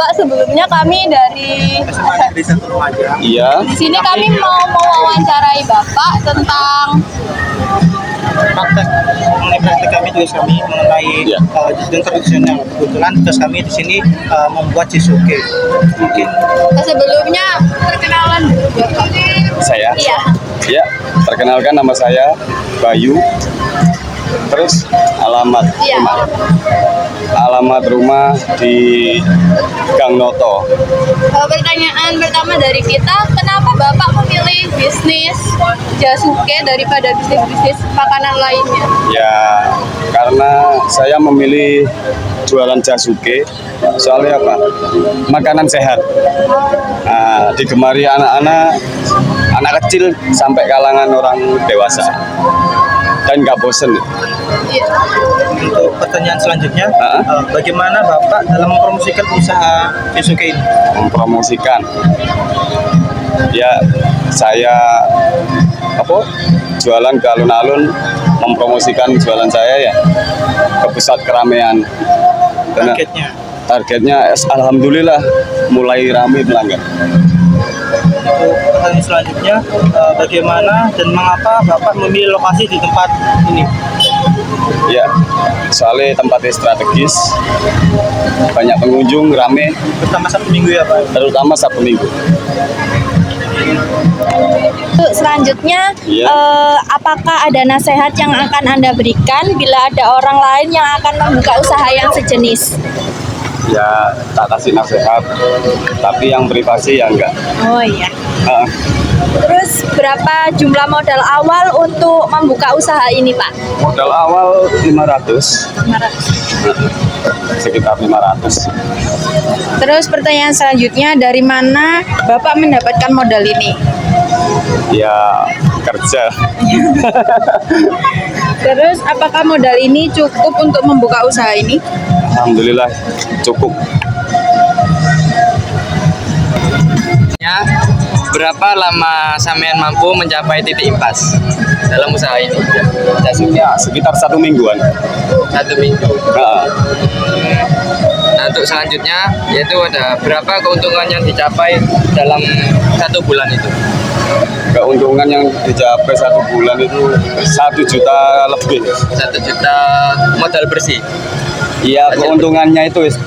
Bapak, sebelumnya kami dari Iya. di sini kami mau mewawancarai Bapak tentang praktek kami, tugas kami mengenai jajanan tradisional. Kebetulan tugas kami di sini membuat jisuke. Mungkin sebelumnya perkenalan dulu Bapak. Saya? Iya. Ya, perkenalkan nama saya Bayu. Terus alamat Iya. rumah. Alamat rumah di Gang Noto. Pertanyaan pertama dari kita, kenapa Bapak memilih bisnis jasuke daripada bisnis-bisnis makanan lainnya? Ya, karena saya memilih jualan jasuke, soalnya apa? Makanan sehat. Nah, digemari anak kecil sampai kalangan orang dewasa. Dan nggak bosen. Iya. untuk pertanyaan selanjutnya, bagaimana Bapak dalam mempromosikan usaha jisuke ini? Mempromosikan. Ya, saya jualan ke alun-alun, mempromosikan jualan saya ya ke pusat keramaian. Karena targetnya alhamdulillah mulai ramai pelanggan. Untuk pertanyaan selanjutnya, bagaimana dan mengapa Bapak memilih lokasi di tempat ini? Ya, soalnya tempatnya strategis, banyak pengunjung, rame, Terutama Sabtu Minggu ya Pak? terutama Sabtu Minggu. Selanjutnya, Iya. apakah ada nasihat yang akan Anda berikan bila ada orang lain yang akan membuka usaha yang sejenis? Ya, tak kasih nasihat, tapi yang privasi ya enggak. Oh iya. Ah, Terus berapa jumlah modal awal untuk membuka usaha ini, Pak? modal awal 500, sekitar 500. Terus pertanyaan selanjutnya, dari mana Bapak mendapatkan modal ini? Ya, kerja. Terus apakah modal ini cukup untuk membuka usaha ini? Alhamdulillah cukup. Berapa lama sampean mampu mencapai titik impas dalam usaha ini? Ya, sekitar 1 mingguan. 1 minggu. Nah, Nah, untuk selanjutnya yaitu ada berapa keuntungan yang dicapai dalam 1 bulan itu? keuntungan yang dicapai 1 bulan itu 1 juta lebih. 1 juta modal bersih. Iya, keuntungannya itu 1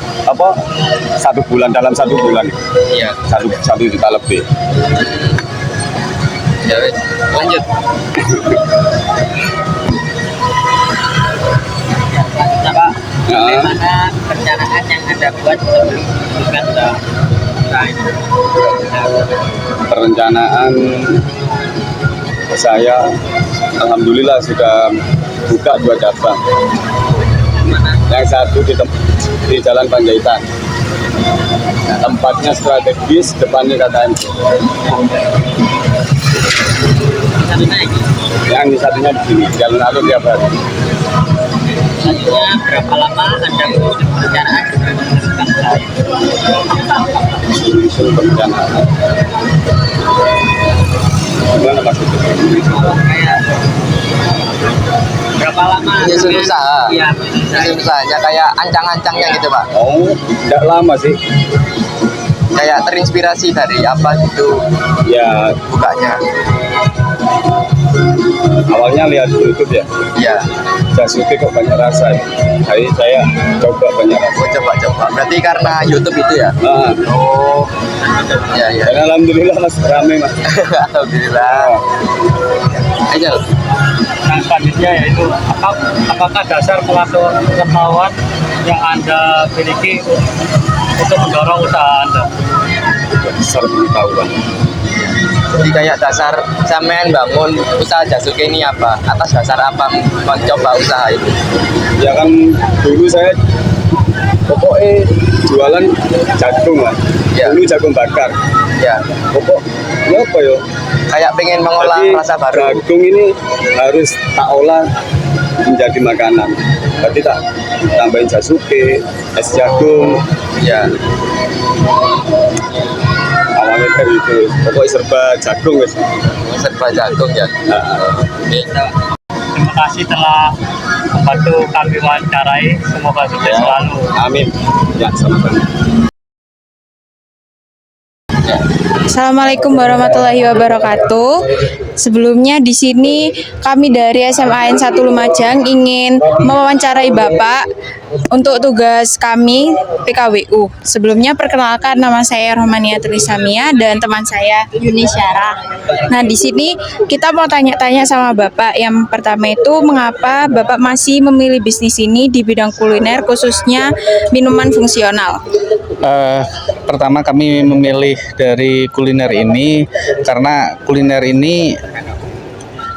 bulan, dalam 1 bulan Iya. 1 juta lebih. Ya, wes. Lanjut. Pak, Ya. bagaimana perencanaan yang Anda buat sebelum membuka usaha ini? Perencanaan saya alhamdulillah sudah buka 2 cabang. Yang satu di Jalan Panjaitan. Tempatnya strategis, depannya KKM. Yang satunya di sini, jalan alun tiap hari. Selanjutnya, berapa lama Anda mengusung perencanaan sebelum meneruskan usaha ini? Menyusun perencanaan. Gimana maksudnya? Kayak berapa lama? Menyusun usaha. Iya, Menyusun usahanya kayak ancang-ancangnya gitu, Pak. Oh, tidak lama sih. Kayak terinspirasi dari apa gitu Ya, bukanya. awalnya lihat YouTube ya. Iya. Jasuke kok banyak rasa. Jadi saya coba banyak rasa. Oh, coba-coba. Berarti karena YouTube itu ya? Nah, Oh. Ya, ya. dan alhamdulillah mas rame mas. Alhamdulillah. Ayo. Yang selanjutnya yaitu apakah dasar pengetahuan yang Anda miliki untuk mendorong usaha Anda? Besar pengetahuan. Jadi kayak dasar sampean bangun usaha jasuke ini apa? Atas dasar apa mencoba usaha itu? Ya kan dulu saya pokoknya jualan jagung lah. Ya. Dulu jagung bakar. Ya. Pokok ya apa ya? Kayak pengen mengolah Jadi, rasa baru. jagung ini harus tak olah menjadi makanan. Berarti tak tambahin jasuke, es jagung. Ya. Awalnya kayak gitu. Pokoknya serba jagung guys. Serba jagung ya. Ini Terima kasih telah membantu kami wawancarai. Semoga sukses selalu. Amin. Ya, sama-sama. Assalamualaikum warahmatullahi wabarakatuh. Sebelumnya di sini kami dari SMAN 1 Lumajang ingin mewawancarai Bapak untuk tugas kami PKWU. Sebelumnya perkenalkan, nama saya Rohmania Trisamia dan teman saya Yuni Syarah. Nah, di sini kita mau tanya-tanya sama Bapak. Yang pertama itu, mengapa Bapak masih memilih bisnis ini di bidang kuliner, khususnya minuman fungsional? Pertama kami memilih dari kuliner ini karena kuliner ini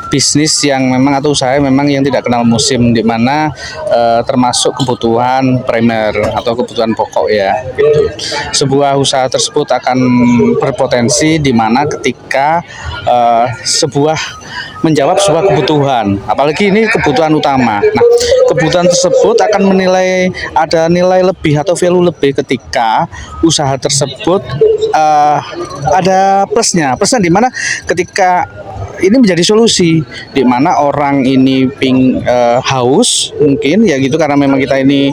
bisnis yang memang atau usaha memang yang tidak kenal musim, di mana termasuk kebutuhan primer atau kebutuhan pokok ya gitu. Sebuah usaha tersebut akan berpotensi di mana ketika menjawab sebuah kebutuhan, apalagi ini kebutuhan utama. Nah, kebutuhan tersebut akan ada nilai lebih atau value lebih ketika usaha tersebut ada plusnya di mana ketika ini menjadi solusi di mana orang ini haus mungkin ya gitu, karena memang kita ini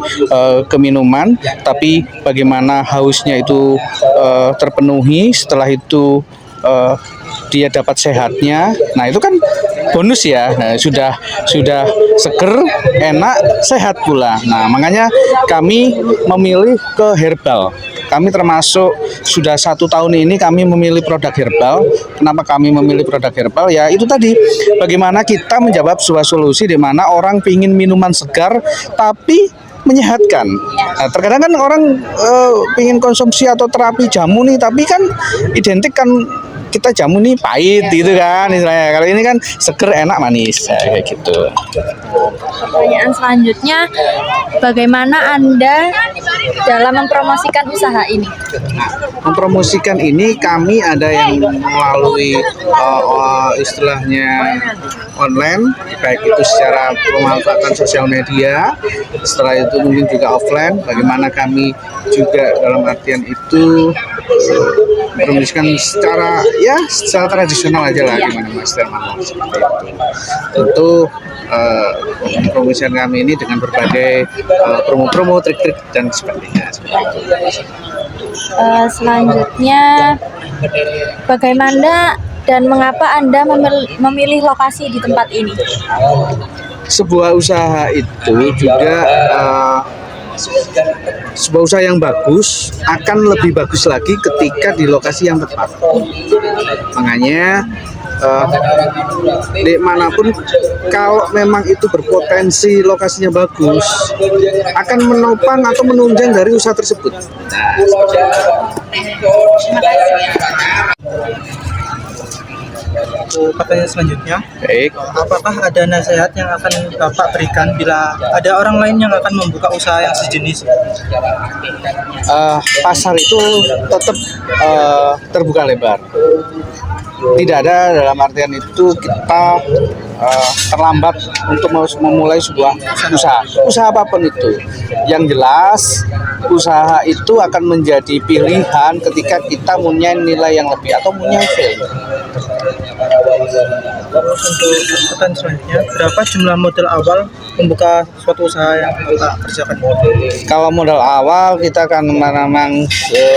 keminuman, tapi bagaimana hausnya itu terpenuhi, setelah itu dia dapat sehatnya. Nah, itu kan bonus ya. Nah, sudah seger, enak, sehat pula. Nah, makanya kami memilih ke herbal. Kami termasuk sudah 1 tahun ini kami memilih produk herbal. Kenapa kami memilih produk herbal? Ya itu tadi, bagaimana kita menjawab sebuah solusi di mana orang ingin minuman segar tapi menyehatkan. Nah, terkadang kan orang ingin konsumsi atau terapi jamu nih, tapi kan identik kan kita jamu nih pahit gitu kan istilahnya. Kalau ini kan seger, enak, manis kayak gitu. Pertanyaan selanjutnya, bagaimana Anda dalam mempromosikan usaha ini? Mempromosikan ini kami ada yang melalui istilahnya online, baik itu secara pemanfaatan sosial media, setelah itu mungkin juga offline. Bagaimana kami juga dalam artian itu mempromosikan secara tradisional aja lah, gimana Mas Derman, seperti itu. Tentu promosian kami ini dengan berbagai promo-promo, trik-trik dan sebagainya. Selanjutnya, bagaimana dan mengapa Anda memilih lokasi di tempat ini? Sebuah usaha itu juga sebuah usaha yang bagus akan lebih bagus lagi ketika di lokasi yang tepat. Makanya di manapun kalau memang itu berpotensi lokasinya bagus, akan menopang atau menunjang dari usaha tersebut. Pertanyaan selanjutnya, Baik. apakah ada nasihat yang akan Bapak berikan bila ada orang lain yang akan membuka usaha yang sejenis? Pasar itu tetap terbuka lebar. Tidak ada dalam artian itu kita terlambat untuk memulai sebuah usaha apapun itu. Yang jelas usaha itu akan menjadi pilihan ketika kita punya nilai yang lebih atau punya value. Terus untuk pertanyaan selanjutnya, berapa jumlah modal awal membuka suatu usaha yang Bapak kerjakan? Kalau modal awal kita kan memang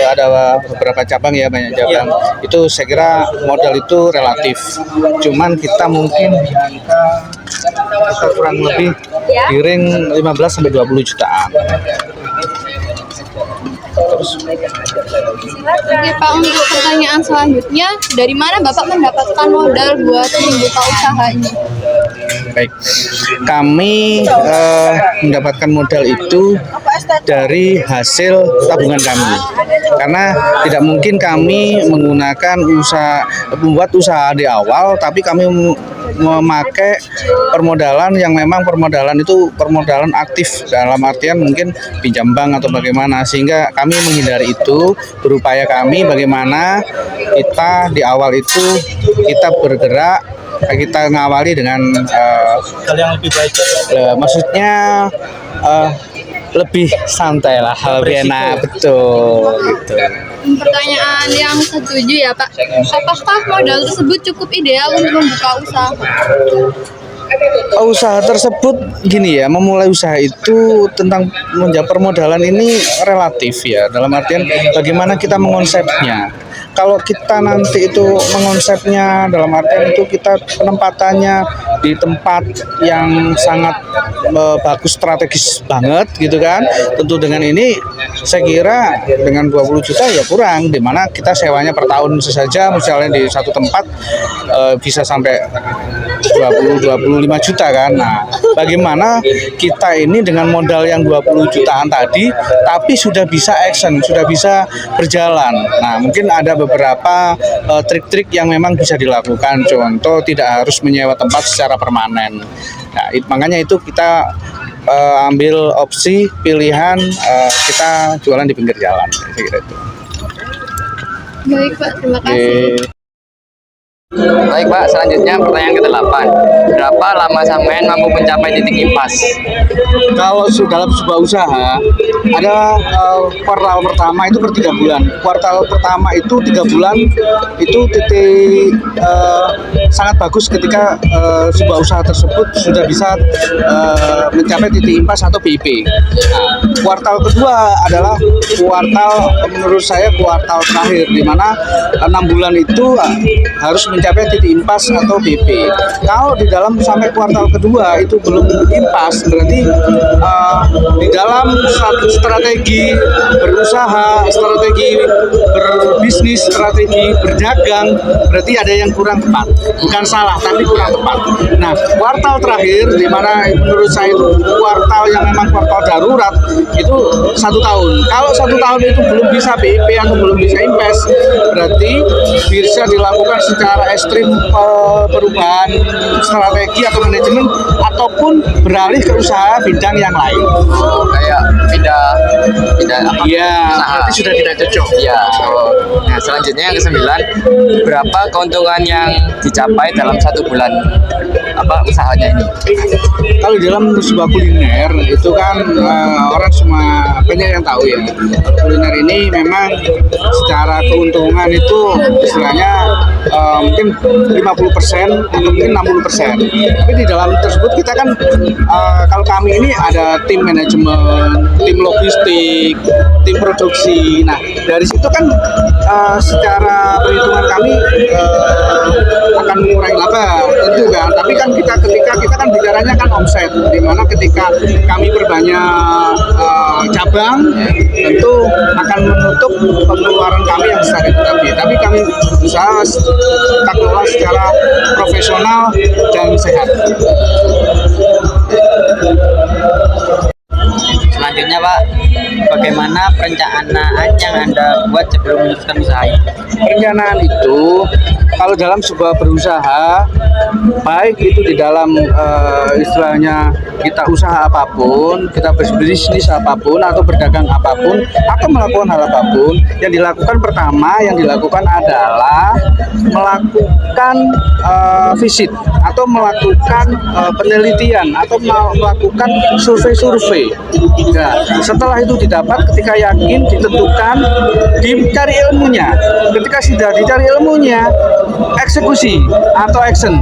ada beberapa cabang ya, banyak cabang. Itu saya kira modal itu relatif. Cuman kita mungkin kita kurang lebih di ring 15 sampai 20 jutaan. Oke Pak, untuk pertanyaan selanjutnya, dari mana Bapak mendapatkan modal buat membuka usaha ini? Baik, kami mendapatkan modal itu dari hasil tabungan kami, karena tidak mungkin kami membuat usaha di awal, tapi kami memakai permodalan yang memang permodalan itu permodalan aktif, dalam artian mungkin pinjam bank atau bagaimana, sehingga kami menghindari itu. Berupaya kami bagaimana kita di awal itu kita bergerak, kita ngawali dengan Hal yang lebih baik. maksudnya lebih santai lah, lebih enak, betul gitu. Pertanyaan yang setuju ya Pak, apakah modal tersebut cukup ideal untuk membuka usaha? Usaha tersebut gini ya, memulai usaha itu tentang menjawab permodalan ini relatif ya, dalam artian bagaimana kita mengonsepnya. kalau kita nanti itu mengonsepnya dalam artian itu kita penempatannya di tempat yang sangat bagus, strategis banget gitu kan. Tentu dengan ini saya kira dengan 20 juta ya kurang, dimana kita sewanya per tahun saja misalnya di satu tempat bisa sampai 20-25 juta kan. Nah, bagaimana kita ini dengan modal yang 20 jutaan tadi tapi sudah bisa action, sudah bisa berjalan. Nah, mungkin ada beberapa trik-trik yang memang bisa dilakukan. Contoh, tidak harus menyewa tempat secara permanen. Nah, makanya itu kita ambil opsi pilihan kita jualan di pinggir jalan. Saya kira itu. Baik Pak, terima kasih. Baik Pak, selanjutnya pertanyaan ke-8. Berapa lama sampean mampu mencapai titik impas? Kalau dalam sebuah usaha ada kuartal pertama itu per 3 bulan. Kuartal pertama itu 3 bulan itu titik sangat bagus ketika sebuah usaha tersebut sudah bisa mencapai titik impas atau BIP. Nah, kuartal kedua adalah kuartal menurut saya kuartal terakhir, di mana 6 bulan itu harus mencapai titik impas atau BP. Kalau di dalam sampai kuartal kedua itu belum impas, berarti di dalam strategi berusaha, strategi berbisnis, strategi berdagang, berarti ada yang kurang tepat. Bukan salah, tapi kurang tepat. Nah, kuartal terakhir, di mana menurut saya itu kuartal yang memang kuartal darurat, itu 1 tahun. Kalau 1 tahun itu belum bisa BIP atau belum bisa impas, berarti bisa dilakukan secara ekstrim perubahan strategi atau manajemen ataupun beralih ke usaha bidang yang lain. Oh, kayak pindah apa? Iya, Usaha. berarti sudah tidak cocok. Iya. Oh. Nah, selanjutnya yang ke-9, berapa keuntungan yang dicapai dalam 1 bulan usahanya ini? Kalau dalam sebuah kuliner itu kan orang semua banyak yang tahu ya. Kuliner ini memang secara keuntungan itu istilahnya mungkin 50% atau mungkin 60%. Tapi di dalam tersebut kita kan kalau kami ini ada tim manajemen, tim logistik, tim produksi. Nah, dari situ kan secara perhitungan kami akan mengurangi laba tentu kan. Tapi kan ketika kita kan bicaranya kan omset, di mana ketika kami berbanyak cabang tentu akan menutup pengeluaran kami yang besar itu tapi kami berusaha kita kelola secara profesional dan sehat. Selanjutnya Pak, bagaimana perencanaan yang Anda buat sebelum meneruskan usaha ini? Perencanaan itu kalau dalam sebuah berusaha, baik itu di dalam istilahnya kita usaha apapun, kita berbisnis apapun atau berdagang apapun atau melakukan hal apapun, yang dilakukan adalah melakukan visit atau melakukan penelitian atau melakukan survei. Nah, setelah itu didapat, ketika yakin ditentukan, dicari ilmunya. Ketika sudah dicari ilmunya, eksekusi atau action,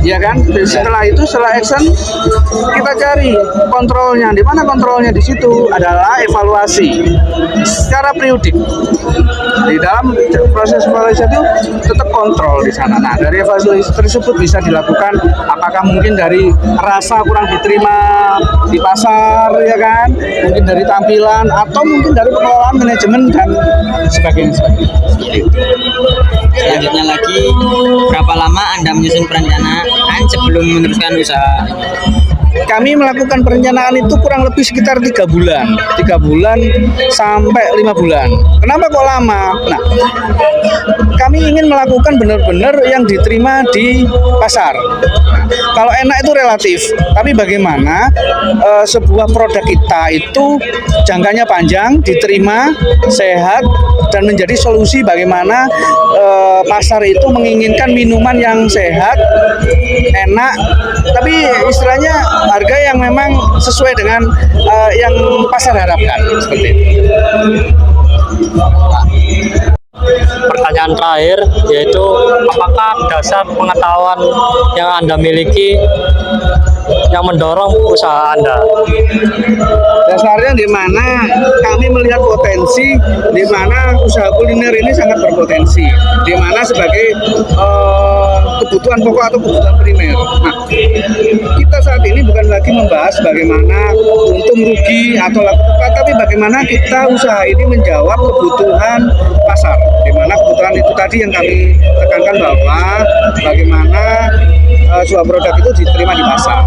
ya kan? Setelah action, kita cari kontrolnya. Di mana kontrolnya? Di situ adalah evaluasi secara periodik. Di dalam proses evaluasi itu tetap kontrol di sana. Nah, dari evaluasi tersebut bisa dilakukan apakah mungkin dari rasa kurang diterima di pasar, ya kan? Mungkin dari tampilan atau mungkin dari pengelolaan manajemen dan sebagainya. Selanjutnya lagi, berapa lama Anda menyusun perencanaan sebelum meneruskan usaha? Kami melakukan perencanaan itu kurang lebih sekitar 3 bulan sampai 5 bulan. Kenapa kok lama? Nah, kami ingin melakukan benar-benar yang diterima di pasar. Kalau enak itu relatif, tapi bagaimana sebuah produk kita itu jangkanya panjang, diterima, sehat, dan menjadi solusi bagaimana pasar itu menginginkan minuman yang sehat, enak, tapi istilahnya harga yang memang sesuai dengan yang pasar harapkan, seperti itu. Pertanyaan terakhir yaitu apakah dasar pengetahuan yang Anda miliki yang mendorong usaha Anda? Dasarnya di mana kami melihat potensi, di mana usaha kuliner ini sangat berpotensi, di mana sebagai kebutuhan pokok atau kebutuhan primer. Nah, kita saat ini bukan lagi membahas bagaimana untung rugi atau apa, tapi bagaimana kita usaha ini menjawab kebutuhan pasar, di mana kebutuhan itu tadi yang kami tekankan bahwa bagaimana sebuah produk itu diterima di pasar.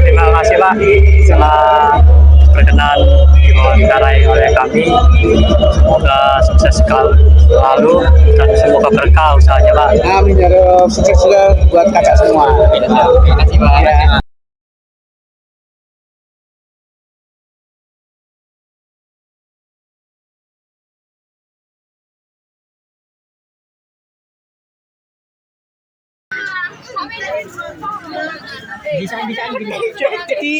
Terima kasih Pak telah berkenan diwawancarai oleh kami. Semoga sukses selalu dan semoga berkah usahanya Pak. Amin ya Rob, sukses juga buat kakak semua. Terima kasih Pak. Jadi